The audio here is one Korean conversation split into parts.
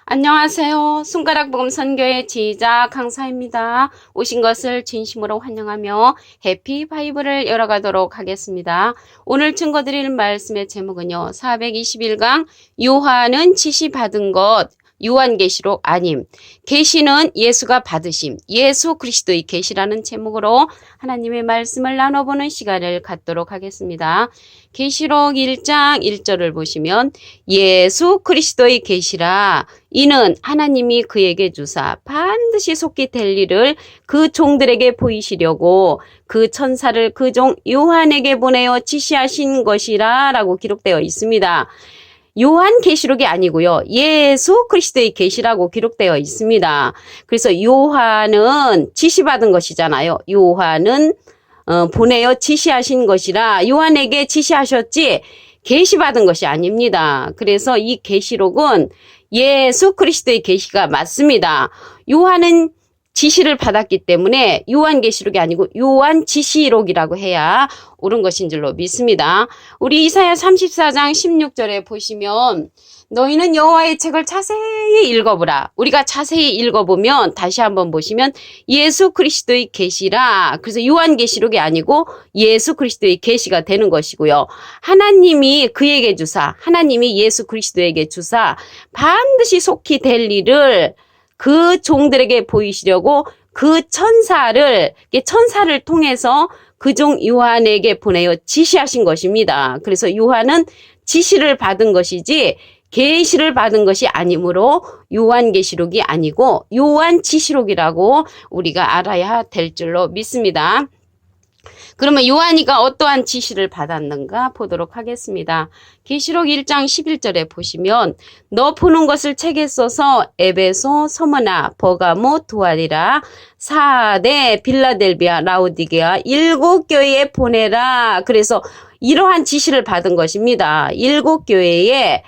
안녕하세요. 손가락 복음 선교의 지휘자 강사입니다. 오신 것을 진심으로 환영하며 해피 바이블을 열어가도록 하겠습니다. 오늘 증거드릴 말씀의 제목은요. 421강 요한은 지시받은 것 요한계시록 아님, 계시는 예수가 받으심, 예수 그리스도의 계시라는 제목으로 하나님의 말씀을 나눠보는 시간을 갖도록 하겠습니다. 계시록 1장 1절을 보시면 예수 그리스도의 계시라 이는 하나님이 그에게 주사 반드시 속히 될 일을 그 종들에게 보이시려고 그 천사를 그 종 요한에게 보내어 지시하신 것이라 라고 기록되어 있습니다. 요한 계시록이 아니고요. 예수 그리스도의 계시라고 기록되어 있습니다. 그래서 요한은 지시받은 것이잖아요. 요한은 보내어 지시하신 것이라 요한에게 지시하셨지 계시받은 것이 아닙니다. 그래서 이 계시록은 예수 그리스도의 계시가 맞습니다. 요한은 지시를 받았기 때문에 요한계시록이 아니고 요한지시록이라고 해야 옳은 것인 줄로 믿습니다. 우리 이사야 34장 16절에 보시면 너희는 여호와의 책을 자세히 읽어보라. 우리가 자세히 읽어보면 다시 한번 보시면 예수 그리스도의 계시라. 그래서 요한계시록이 아니고 예수 그리스도의 계시가 되는 것이고요. 하나님이 그에게 주사, 하나님이 예수 그리스도에게 주사 반드시 속히 될 일을 그 종들에게 보이시려고 그 천사를 통해서 그 종 요한에게 보내어 지시하신 것입니다. 그래서 요한은 지시를 받은 것이지 계시를 받은 것이 아니므로 요한계시록이 아니고 요한지시록이라고 우리가 알아야 될 줄로 믿습니다. 그러면 요한이가 어떠한 지시를 받았는가 보도록 하겠습니다. 계시록 1장 11절에 보시면 너 보는 것을 책에 써서 에베소, 서머나, 버가모, 두아리라, 사데, 빌라델비아, 라오디게아 7교회에 보내라. 그래서 이러한 지시를 받은 것입니다. 7교회에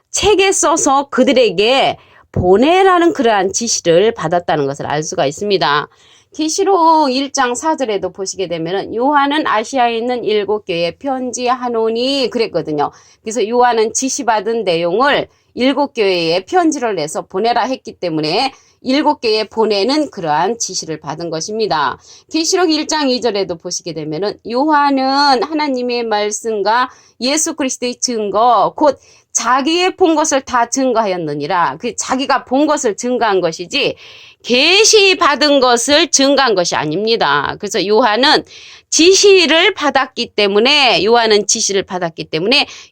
책에 써서 그들에게 보내라는 그러한 지시를 받았다는 것을 알 수가 있습니다. 계시록 1장 4절에도 보시게 되면 요한은 아시아에 있는 7교회에 편지하노니 그랬거든요. 그래서 요한은 지시받은 내용을 7교회에 편지를 내서 보내라 했기 때문에 7개에 보내는 그러한 지시를 받은 것입니다. 계시록 1장 2절에도 보시게 되면 요한은 하나님의 말씀과 예수 그리스도의 증거 곧 자기의 본 것을 다 증거하였느니라. 그 자기가 본 것을 증거한 것이지 계시받은 것을 증거한 것이 아닙니다. 그래서 요한은 지시를 받았기 때문에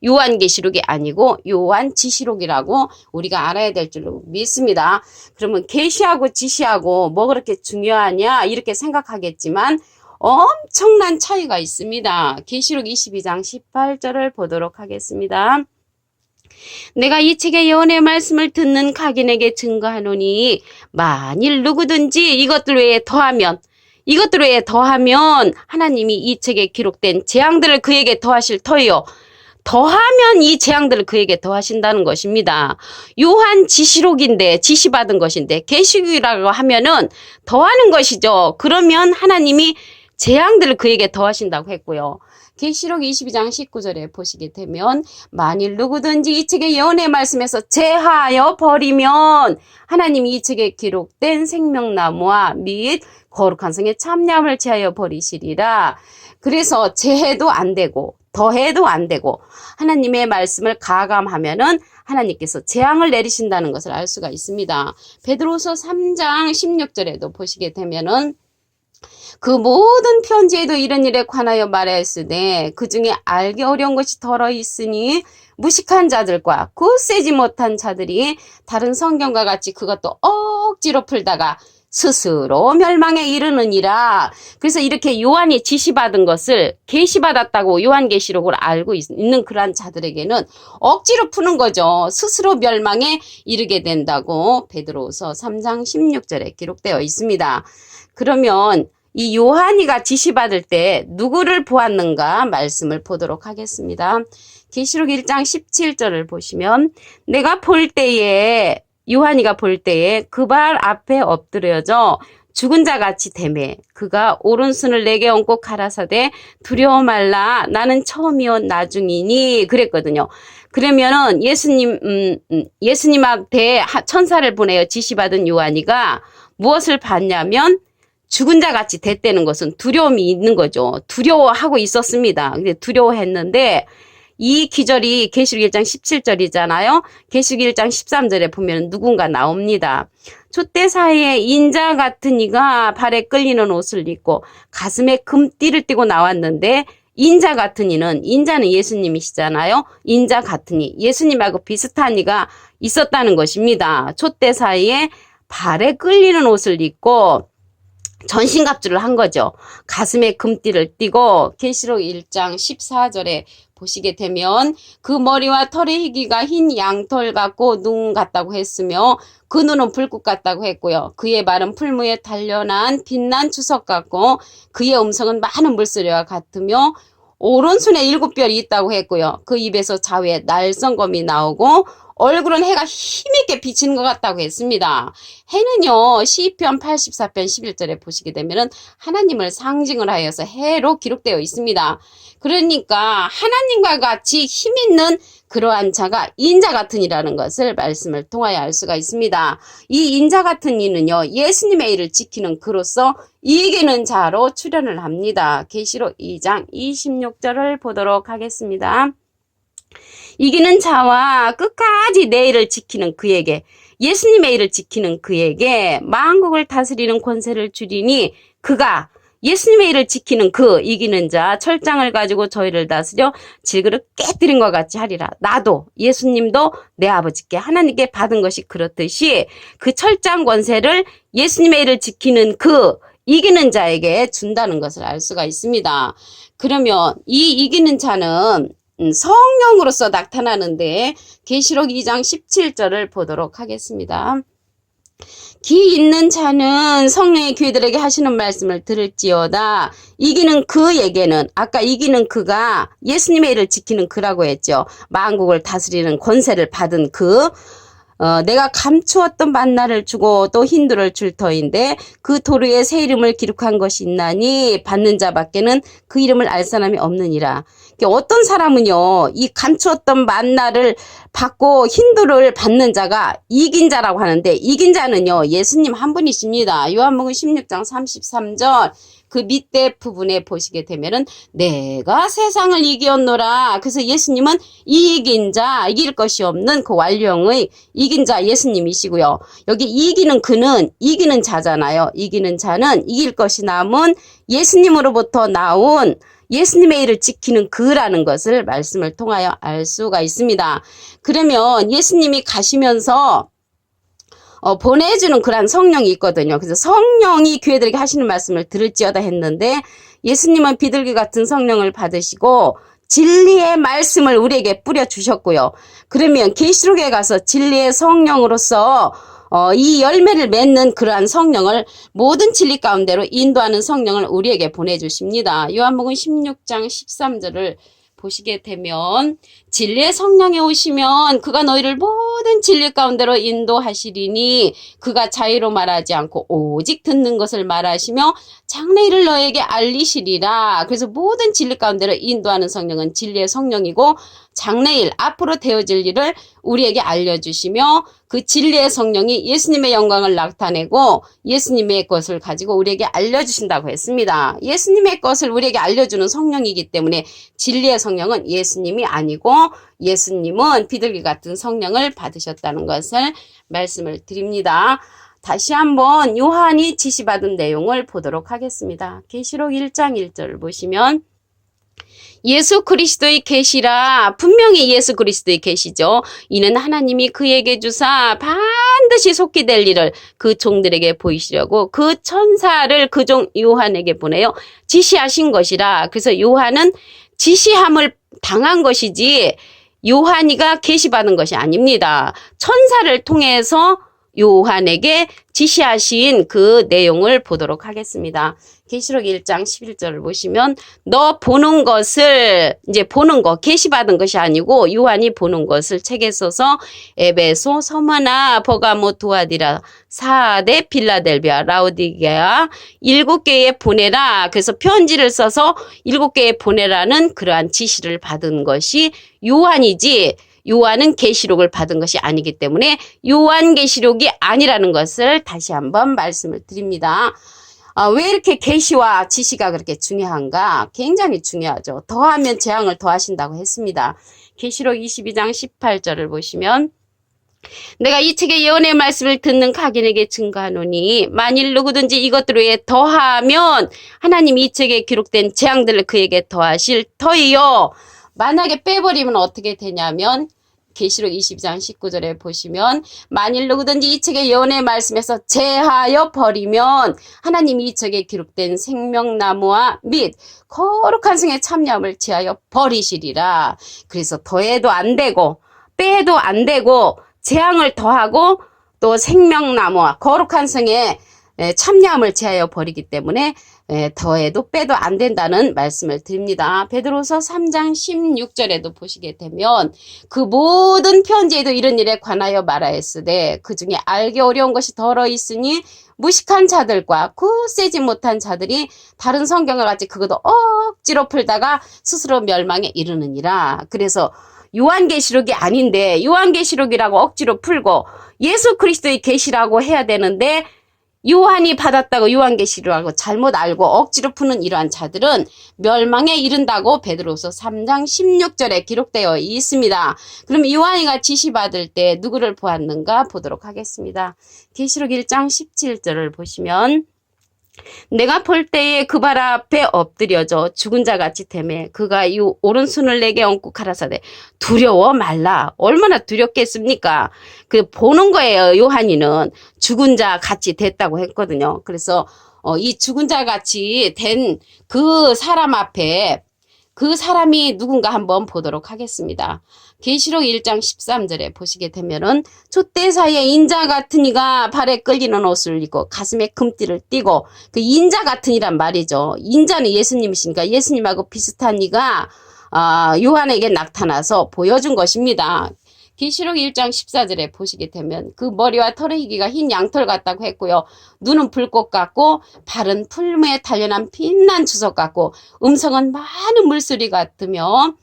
요한계시록이 아니고 요한지시록이라고 우리가 알아야 될 줄로 믿습니다. 그러면 계시하고 지시하고 뭐 그렇게 중요하냐 이렇게 생각하겠지만 엄청난 차이가 있습니다. 계시록 22장 18절을 보도록 하겠습니다. 내가 이 책의 예언의 말씀을 듣는 각인에게 증거하노니 만일 누구든지 이것들 외에 더하면 하나님이 이 책에 기록된 재앙들을 그에게 더하실 터이요. 더하면 이 재앙들을 그에게 더하신다는 것입니다. 요한지시록인데 지시받은 것인데 계시록이라고 하면은 더하는 것이죠. 그러면 하나님이 재앙들을 그에게 더하신다고 했고요. 계시록 22장 19절에 보시게 되면 만일 누구든지 이 책의 예언의 말씀에서 제하여 버리면 하나님이 이 책에 기록된 생명나무와 및 거룩한 성의 참나무를 제하여 버리시리라. 그래서 제해도 안 되고 더해도 안 되고 하나님의 말씀을 가감하면은 하나님께서 재앙을 내리신다는 것을 알 수가 있습니다. 베드로서 3장 16절에도 보시게 되면은 그 모든 편지에도 이런 일에 관하여 말하였으되 그 중에 알기 어려운 것이 덜어 있으니 무식한 자들과 굳세지 못한 자들이 다른 성경과 같이 그것도 억지로 풀다가 스스로 멸망에 이르느니라. 그래서 이렇게 요한이 지시받은 것을 계시받았다고 요한계시록을 알고 있는 그러한 자들에게는 억지로 푸는 거죠. 스스로 멸망에 이르게 된다고 베드로서 3장 16절에 기록되어 있습니다. 그러면 이 요한이가 지시받을 때 누구를 보았는가 말씀을 보도록 하겠습니다. 계시록 1장 17절을 보시면 내가 볼 때에 요한이가 볼 때에 그 발 앞에 엎드려져 죽은 자 같이 되매 그가 오른손을 내게 얹고 가라사대 두려워 말라 나는 처음이요 나중이니 그랬거든요. 그러면은 예수님 앞에 천사를 보내어 지시받은 요한이가 무엇을 봤냐면 죽은 자 같이 됐다는 것은 두려움이 있는 거죠. 두려워하고 있었습니다. 근데 두려워했는데 이 기절이 계시록 1장 17절이잖아요. 계시록 1장 13절에 보면 누군가 나옵니다. 촛대 사이에 인자 같은 이가 발에 끌리는 옷을 입고 가슴에 금띠를 띠고 나왔는데 인자 같은 이는 인자는 예수님이시잖아요. 인자 같은 이 예수님하고 비슷한 이가 있었다는 것입니다. 촛대 사이에 발에 끌리는 옷을 입고 전신갑주를 한 거죠. 가슴에 금띠를 띠고 계시록 1장 14절에 보시게 되면 그 머리와 털의 희기가 흰 양털 같고 눈 같다고 했으며 그 눈은 불꽃 같다고 했고요. 그의 말은 풀무에 단련한 빛난 주석 같고 그의 음성은 많은 물소리와 같으며 오른손에 7별이 있다고 했고요. 그 입에서 좌우에 날성검이 나오고 얼굴은 해가 힘있게 비치는 것 같다고 했습니다. 해는요, 시편 84편 11절에 보시게 되면은 하나님을 상징을 하여서 해로 기록되어 있습니다. 그러니까 하나님과 같이 힘있는 그러한 자가 인자 같은 이라는 것을 말씀을 통하여 알 수가 있습니다. 이 인자 같은 이는요, 예수님의 일을 지키는 그로서 이기는 자로 출현을 합니다. 계시록 2장 26절을 보도록 하겠습니다. 이기는 자와 끝까지 내 일을 지키는 그에게 예수님의 일을 지키는 그에게 만국을 다스리는 권세를 주리니 그가 예수님의 일을 지키는 그 이기는 자 철장을 가지고 저희를 다스려 질그릇 깨뜨린 것 같이 하리라. 나도 예수님도 내 아버지께 하나님께 받은 것이 그렇듯이 그 철장 권세를 예수님의 일을 지키는 그 이기는 자에게 준다는 것을 알 수가 있습니다. 그러면 이 이기는 자는 성령으로서 나타나는데 계시록 2장 17절을 보도록 하겠습니다. 기 있는 자는 성령의 귀들에게 하시는 말씀을 들을지어다. 이기는 그에게는 아까 이기는 그가 예수님의 일을 지키는 그라고 했죠. 만국을 다스리는 권세를 받은 그 내가 감추었던 만나를 주고 또 흰돌을 줄 터인데 그 도르에 새 이름을 기록한 것이 있나니 받는 자밖에는 그 이름을 알 사람이 없느니라. 어떤 사람은요, 이 감추었던 만나를 받고 흰돌을 받는 자가 이긴 자라고 하는데 이긴 자는요, 예수님 한 분이십니다. 요한복음 16장 33절 그 밑에 부분에 보시게 되면은 내가 세상을 이기었노라. 그래서 예수님은 이긴 자, 이길 것이 없는 그 완령의 이긴 자 예수님이시고요. 여기 이기는 그는 이기는 자잖아요. 이기는 자는 이길 것이 남은 예수님으로부터 나온 예수님의 일을 지키는 그라는 것을 말씀을 통하여 알 수가 있습니다. 그러면 예수님이 가시면서 보내주는 그런 성령이 있거든요. 그래서 성령이 교회들에게 하시는 말씀을 들을지어다 했는데 예수님은 비둘기 같은 성령을 받으시고 진리의 말씀을 우리에게 뿌려주셨고요. 그러면 계시록에 가서 진리의 성령으로서 이 열매를 맺는 그러한 성령을 모든 진리 가운데로 인도하는 성령을 우리에게 보내주십니다. 요한복음 16장 13절을 보시게 되면 진리의 성령이 오시면 그가 너희를 모든 진리 가운데로 인도하시리니 그가 자의로 말하지 않고 오직 듣는 것을 말하시며 장래일을 너에게 알리시리라. 그래서 모든 진리 가운데로 인도하는 성령은 진리의 성령이고 장래일 앞으로 되어질 일을 우리에게 알려주시며 그 진리의 성령이 예수님의 영광을 나타내고 예수님의 것을 가지고 우리에게 알려주신다고 했습니다. 예수님의 것을 우리에게 알려주는 성령이기 때문에 진리의 성령은 예수님이 아니고 예수님은 비둘기 같은 성령을 받으셨다는 것을 말씀을 드립니다. 다시 한번 요한이 지시받은 내용을 보도록 하겠습니다. 계시록 1장 1절을 보시면 예수 그리스도의 계시라. 분명히 예수 그리스도의 계시죠. 이는 하나님이 그에게 주사 반드시 속히 될 일을 그 종들에게 보이시려고 그 천사를 그 종 요한에게 보내어 지시하신 것이라. 그래서 요한은 지시함을 당한 것이지 요한이가 계시받은 것이 아닙니다. 천사를 통해서 요한에게 지시하신 그 내용을 보도록 하겠습니다. 계시록 1장 11절을 보시면 너 보는 것을 이제 보는 거 계시받은 것이 아니고 요한이 보는 것을 책에 써서 에베소, 서머나, 버가모, 두아디라, 사데, 빌라델비아, 라오디게아 7개에 보내라. 그래서 편지를 써서 7개에 보내라는 그러한 지시를 받은 것이 요한이지 요한은 계시록을 받은 것이 아니기 때문에 요한계시록이 아니라는 것을 다시 한번 말씀을 드립니다. 왜 이렇게 계시와 지시가 그렇게 중요한가? 굉장히 중요하죠. 더하면 재앙을 더하신다고 했습니다. 계시록 22장 18절을 보시면 내가 이 책의 예언의 말씀을 듣는 각인에게 증거하노니 만일 누구든지 이것들 외에 더하면 하나님이 이 책에 기록된 재앙들을 그에게 더하실 터이요. 만약에 빼버리면 어떻게 되냐면 계시록 22장 19절에 보시면 만일 누구든지 이 책의 예언의 말씀에서 제하여 버리면 하나님이 이 책에 기록된 생명나무와 및 거룩한 성의 참여함을 제하여 버리시리라. 그래서 더해도 안 되고 빼도 안 되고 재앙을 더하고 또 생명나무와 거룩한 성의 참여함을 제하여 버리기 때문에 더해도 빼도 안 된다는 말씀을 드립니다. 베드로서 3장 16절에도 보시게 되면 그 모든 편지에도 이런 일에 관하여 말하였으되 그 중에 알기 어려운 것이 덜어 있으니 무식한 자들과 굳세지 못한 자들이 다른 성경을 같이 그것도 억지로 풀다가 스스로 멸망에 이르느니라. 그래서 요한계시록이 아닌데 요한계시록이라고 억지로 풀고 예수 그리스도의 계시라고 해야 되는데 요한이 받았다고 요한계시록이라고 잘못 알고 억지로 푸는 이러한 자들은 멸망에 이른다고 베드로서 3장 16절에 기록되어 있습니다. 그럼 요한이가 지시받을 때 누구를 보았는가 보도록 하겠습니다. 계시록 1장 17절을 보시면 내가 볼 때에 그 발 앞에 엎드려져 죽은 자같이 되매 그가 이 오른손을 내게 얹고 가라사대 두려워 말라. 얼마나 두렵겠습니까? 그 보는 거예요. 요한이는 죽은 자같이 됐다고 했거든요. 그래서 이 죽은 자같이 된 그 사람 앞에 그 사람이 누군가 한번 보도록 하겠습니다. 계시록 1장 13절에 보시게 되면은 촛대 사이에 인자 같은 이가 발에 끌리는 옷을 입고 가슴에 금띠를 띠고 그 인자 같은 이란 말이죠. 인자는 예수님이시니까 예수님하고 비슷한 이가 요한에게 나타나서 보여준 것입니다. 계시록 1장 14절에 보시게 되면 그 머리와 털의 희기가 흰 양털 같다고 했고요. 눈은 불꽃 같고 발은 풀무에 단련한 빛난 주석 같고 음성은 많은 물소리 같으며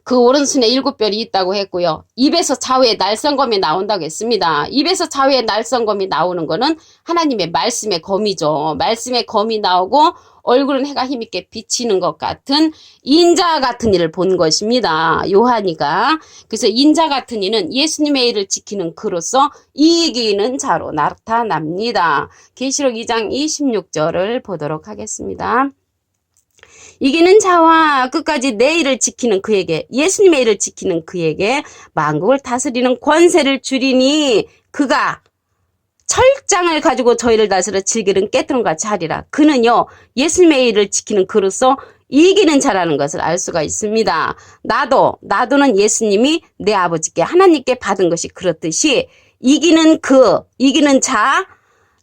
그 오른손에 7별이 있다고 했고요. 입에서 좌우에 날성검이 나온다고 했습니다. 입에서 좌우에 날성검이 나오는 거는 하나님의 말씀의 검이죠. 말씀의 검이 나오고 얼굴은 해가 힘있게 비치는 것 같은 인자 같은 이를 본 것입니다. 요한이가. 그래서 인자 같은 이는 예수님의 일을 지키는 그로서 이기는 자로 나타납니다. 계시록 2장 26절을 보도록 하겠습니다. 이기는 자와 끝까지 내 일을 지키는 그에게 예수님의 일을 지키는 그에게 만국을 다스리는 권세를 주리니 그가 철장을 가지고 저희를 다스려 질기는 깨뜨림같이 하리라. 그는요 예수님의 일을 지키는 그로서 이기는 자라는 것을 알 수가 있습니다. 나도는 예수님이 내 아버지께 하나님께 받은 것이 그렇듯이 이기는 자,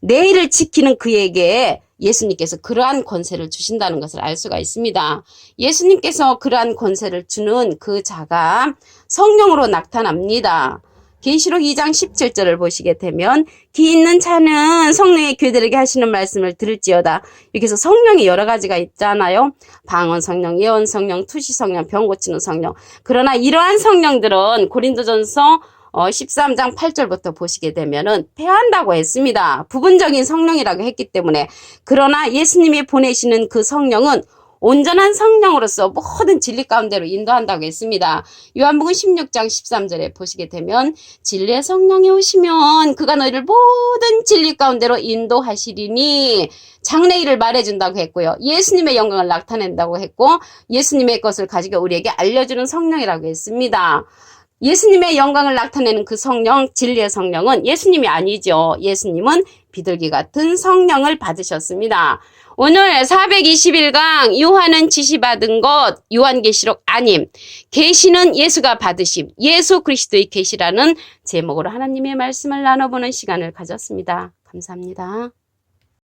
내 일을 지키는 그에게 예수님께서 그러한 권세를 주신다는 것을 알 수가 있습니다. 예수님께서 그러한 권세를 주는 그 자가 성령으로 나타납니다. 계시록 2장 17절을 보시게 되면 귀 있는 자는 성령의 교들에게 하시는 말씀을 들을지어다. 이렇게 해서 성령이 여러 가지가 있잖아요. 방언 성령, 예언 성령, 투시 성령, 병 고치는 성령. 그러나 이러한 성령들은 고린도전서 13장 8절부터 보시게 되면은 패한다고 했습니다. 부분적인 성령이라고 했기 때문에. 그러나 예수님이 보내시는 그 성령은 온전한 성령으로서 모든 진리 가운데로 인도한다고 했습니다. 요한복음 16장 13절에 보시게 되면 진리의 성령이 오시면 그가 너희를 모든 진리 가운데로 인도하시리니 장래일을 말해준다고 했고요. 예수님의 영광을 나타낸다고 했고 예수님의 것을 가지고 우리에게 알려주는 성령이라고 했습니다. 예수님의 영광을 나타내는 그 성령, 진리의 성령은 예수님이 아니죠. 예수님은 비둘기 같은 성령을 받으셨습니다. 오늘 421강 요한은 지시받은 것 요한계시록 아님, 계시는 예수가 받으심, 예수 그리스도의 계시라는 제목으로 하나님의 말씀을 나눠보는 시간을 가졌습니다. 감사합니다.